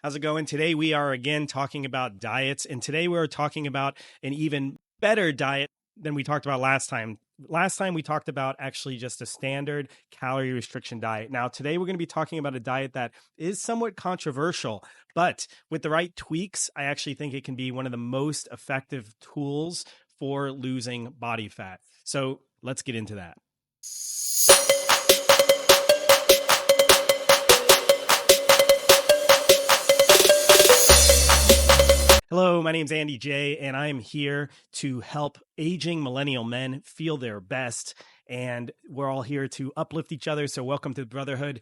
How's it going? Today we are again talking about diets, and today we're talking about an even better diet than we talked about last time. Last time we talked about actually just a standard calorie restriction diet. Now, today we're going to be talking about a diet that is somewhat controversial, but with the right tweaks, I actually think it can be one of the most effective tools for losing body fat. So let's get into that. Hello, my name's Andy J, and I am here to help aging millennial men feel their best. And we're all here to uplift each other. So welcome to the brotherhood.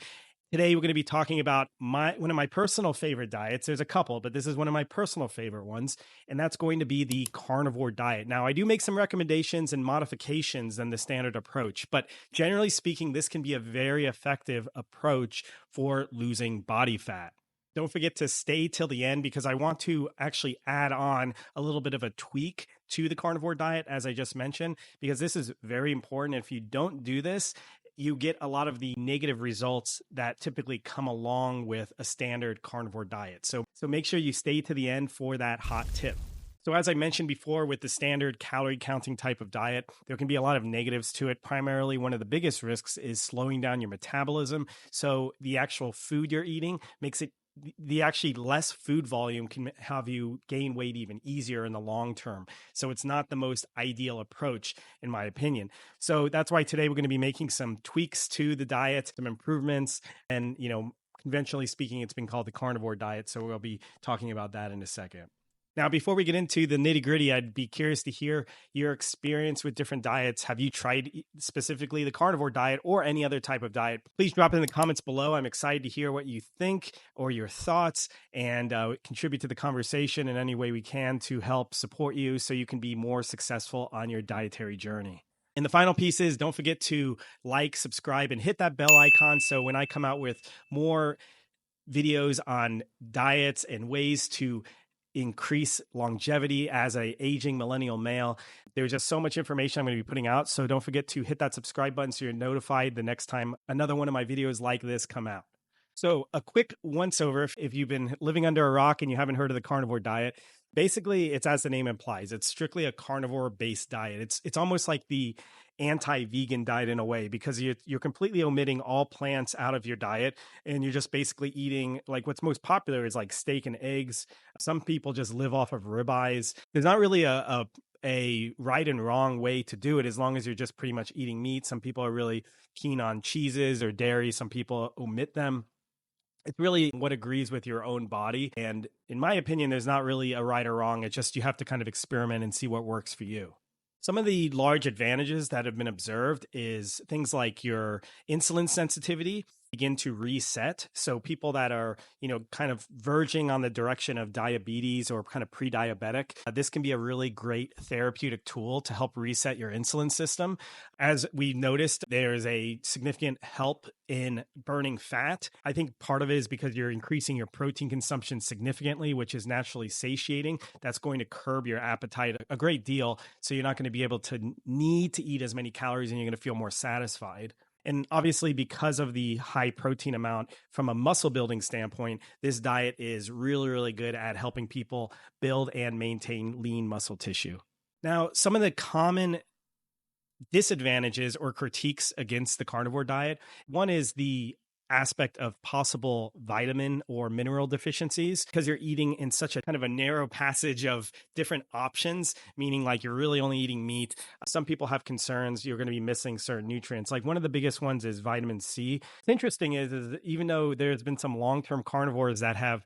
Today, we're going to be talking about one of my personal favorite diets. There's a couple, but this is one of my personal favorite ones, and that's going to be the carnivore diet. Now, I do make some recommendations and modifications than the standard approach, but generally speaking, this can be a very effective approach for losing body fat. Don't forget to stay till the end because I want to actually add on a little bit of a tweak to the carnivore diet, as I just mentioned, because this is very important. If you don't do this, you get a lot of the negative results that typically come along with a standard carnivore diet. So make sure you stay to the end for that hot tip. So as I mentioned before, with the standard calorie counting type of diet, there can be a lot of negatives to it. Primarily, one of the biggest risks is slowing down your metabolism. So the actual food you're eating makes it the actually less food volume can have you gain weight even easier in the long term. So it's not the most ideal approach, in my opinion. So that's why today we're going to be making some tweaks to the diet, some improvements. And, conventionally speaking, it's been called the carnivore diet. So we'll be talking about that in a second. Now, before we get into the nitty gritty, I'd be curious to hear your experience with different diets. Have you tried specifically the carnivore diet or any other type of diet? Please drop it in the comments below. I'm excited to hear what you think or your thoughts and contribute to the conversation in any way we can to help support you so you can be more successful on your dietary journey. And the final piece is don't forget to like, subscribe, and hit that bell icon so when I come out with more videos on diets and ways to increase longevity as a aging millennial male. There's just so much information I'm going to be putting out. So don't forget to hit that subscribe button so you're notified the next time another one of my videos like this come out. So a quick once over, if you've been living under a rock and you haven't heard of the carnivore diet, basically it's as the name implies, it's strictly a carnivore based diet. It's almost like the anti-vegan diet in a way, because you're completely omitting all plants out of your diet and you're just basically eating, like, what's most popular is like steak and eggs. Some people just live off of ribeyes. There's not really a right and wrong way to do it as long as you're just pretty much eating meat. Some people are really keen on cheeses or dairy. Some people omit them. It's really what agrees with your own body. And in my opinion, there's not really a right or wrong. It's just you have to kind of experiment and see what works for you. Some of the large advantages that have been observed is things like your insulin sensitivity begin to reset. So people that are, kind of verging on the direction of diabetes or kind of pre-diabetic, this can be a really great therapeutic tool to help reset your insulin system. As we noticed, there's a significant help in burning fat. I think part of it is because you're increasing your protein consumption significantly, which is naturally satiating. That's going to curb your appetite a great deal. So you're not going to be able to need to eat as many calories and you're going to feel more satisfied. And obviously, because of the high protein amount from a muscle building standpoint, this diet is really, really good at helping people build and maintain lean muscle tissue. Now, some of the common disadvantages or critiques against the carnivore diet, one is the aspect of possible vitamin or mineral deficiencies because you're eating in such a kind of a narrow passage of different options, meaning like you're really only eating meat. Some people have concerns you're going to be missing certain nutrients. Like one of the biggest ones is vitamin C. What's interesting is even though there's been some long-term carnivores that have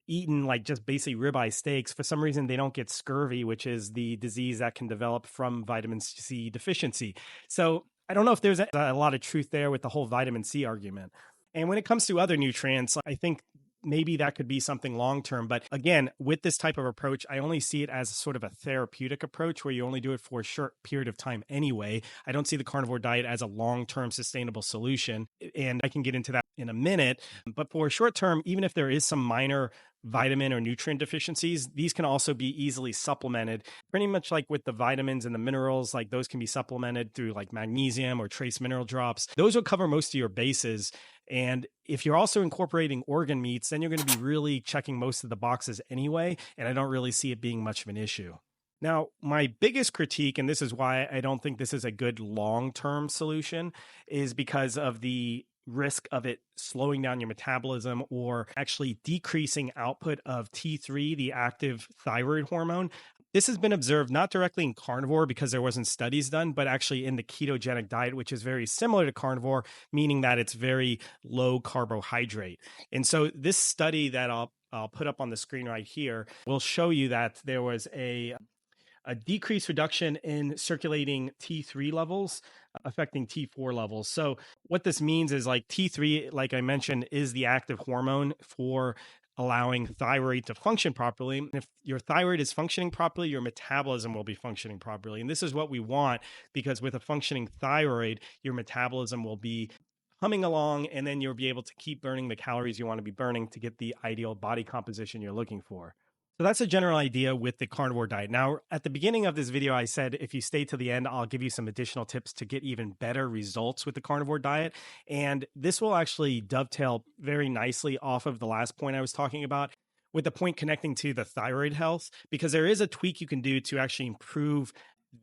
eaten like just basically ribeye steaks, for some reason they don't get scurvy, which is the disease that can develop from vitamin C deficiency. So I don't know if there's a lot of truth there with the whole vitamin C argument. And when it comes to other nutrients, I think maybe that could be something long-term. But again, with this type of approach, I only see it as sort of a therapeutic approach where you only do it for a short period of time anyway. I don't see the carnivore diet as a long-term sustainable solution. And I can get into that in a minute. But for short term, even if there is some minor vitamin or nutrient deficiencies, these can also be easily supplemented. Pretty much like with the vitamins and the minerals, like those can be supplemented through like magnesium or trace mineral drops. Those will cover most of your bases. And if you're also incorporating organ meats, then you're going to be really checking most of the boxes anyway. And I don't really see it being much of an issue. Now, my biggest critique, and this is why I don't think this is a good long-term solution, is because of the risk of it slowing down your metabolism or actually decreasing output of T3, the active thyroid hormone. This has been observed not directly in carnivore because there wasn't studies done, but actually in the ketogenic diet, which is very similar to carnivore, meaning that it's very low carbohydrate. And so this study that I'll put up on the screen right here will show you that there was a decreased reduction in circulating T3 levels affecting T4 levels. So what this means is like T3, like I mentioned, is the active hormone for allowing thyroid to function properly. And if your thyroid is functioning properly, your metabolism will be functioning properly. And this is what we want, because with a functioning thyroid, your metabolism will be humming along, and then you'll be able to keep burning the calories you want to be burning to get the ideal body composition you're looking for. So that's a general idea with the carnivore diet. Now, at the beginning of this video, I said if you stay to the end, I'll give you some additional tips to get even better results with the carnivore diet. And this will actually dovetail very nicely off of the last point I was talking about, with the point connecting to the thyroid health, because there is a tweak you can do to actually improve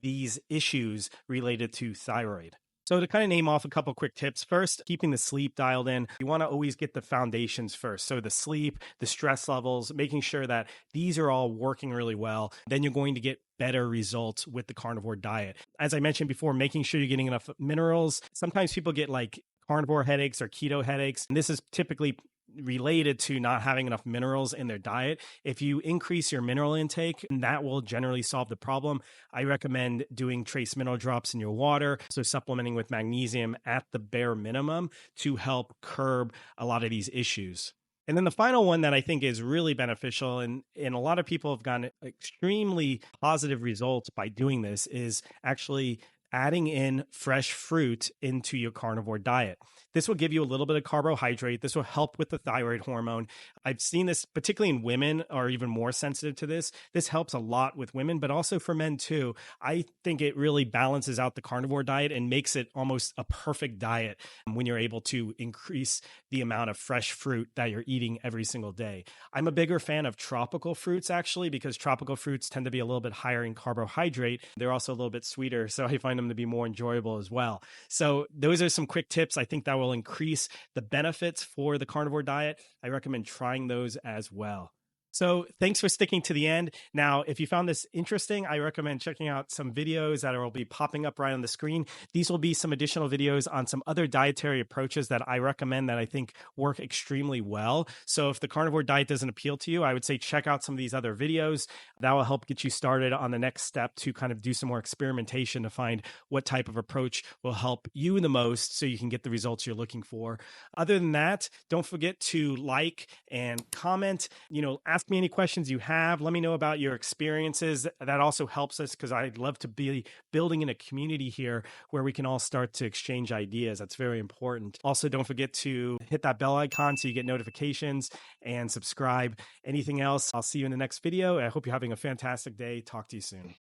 these issues related to thyroid. So to kind of name off a couple quick tips, first, keeping the sleep dialed in. You want to always get the foundations first. So the sleep, the stress levels, making sure that these are all working really well. Then you're going to get better results with the carnivore diet. As I mentioned before, making sure you're getting enough minerals. Sometimes people get like carnivore headaches or keto headaches. And this is typically related to not having enough minerals in their diet. If you increase your mineral intake, that will generally solve the problem. I recommend doing trace mineral drops in your water, so supplementing with magnesium at the bare minimum to help curb a lot of these issues. And then the final one that I think is really beneficial, and a lot of people have gotten extremely positive results by doing this, is actually adding in fresh fruit into your carnivore diet. This will give you a little bit of carbohydrate. This will help with the thyroid hormone. I've seen this particularly in women are even more sensitive to this. This helps a lot with women, but also for men too. I think it really balances out the carnivore diet and makes it almost a perfect diet when you're able to increase the amount of fresh fruit that you're eating every single day. I'm a bigger fan of tropical fruits actually, because tropical fruits tend to be a little bit higher in carbohydrate. They're also a little bit sweeter, so I find them to be more enjoyable as well. So those are some quick tips I think that will increase the benefits for the carnivore diet. I recommend trying those as well. So thanks for sticking to the end. Now, if you found this interesting, I recommend checking out some videos that will be popping up right on the screen. These will be some additional videos on some other dietary approaches that I recommend that I think work extremely well. So if the carnivore diet doesn't appeal to you, I would say check out some of these other videos. That will help get you started on the next step to kind of do some more experimentation to find what type of approach will help you the most so you can get the results you're looking for. Other than that, don't forget to like and comment, ask me any questions you have. Let me know about your experiences. That also helps us, because I'd love to be building in a community here where we can all start to exchange ideas. That's very important. Also, don't forget to hit that bell icon so you get notifications and subscribe. Anything else, I'll see you in the next video. I hope you're having a fantastic day. Talk to you soon.